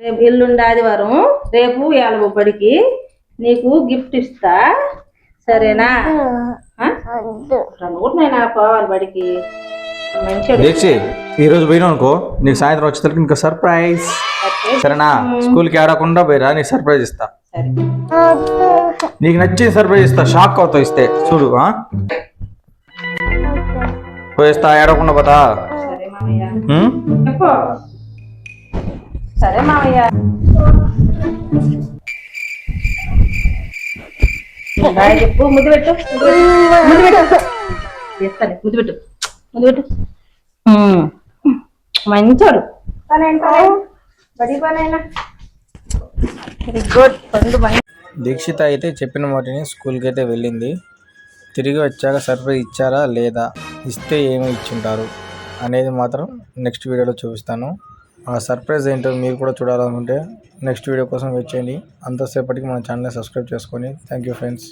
రేపు ఎల్లుండి ఆదివారం, రేపు ఏలవ బడికి నీకు గిఫ్ట్ ఇస్తా, సరేనా? నైనా పోవాలి బడికి. దీక్షి ఈరోజు పోయినావు అనుకో, నీకు సాయంత్రం వచ్చేసరికి ఇంకా సర్ప్రైజ్, సరేనా? స్కూల్కి ఆడకుండా పోయిరా, నీకు సర్ప్రైజ్ ఇస్తా. నీకు నచ్చిన సర్ప్రైజ్ ఇస్తా, షాక్ అవుతావు ఇస్తే. చూడు పోయిస్తా, ఆడకుండా పోతా. సరే మామయ్య. చెప్పు, ముద్దు పెట్టు, ముద్దు పెట్టు, ముద్దు పెట్టు, ముద్దు పెట్టు. మంచోడు. దీక్షిత అయితే చెప్పిన వాటిని స్కూల్కి అయితే వెళ్ళింది. తిరిగి వచ్చాక సర్ప్రైజ్ ఇచ్చారా లేదా, ఇస్తే ఏమి ఇచ్చుంటారు అనేది మాత్రం నెక్స్ట్ వీడియోలో చూపిస్తాను. ఆ సర్ప్రైజ్ ఏంటో మీరు కూడా చూడాలనుకుంటే నెక్స్ట్ వీడియో కోసం వెయిట్ చేయండి. అంతసేపటికి మన ఛానల్ని సబ్స్క్రైబ్ చేసుకొని. Thank you friends.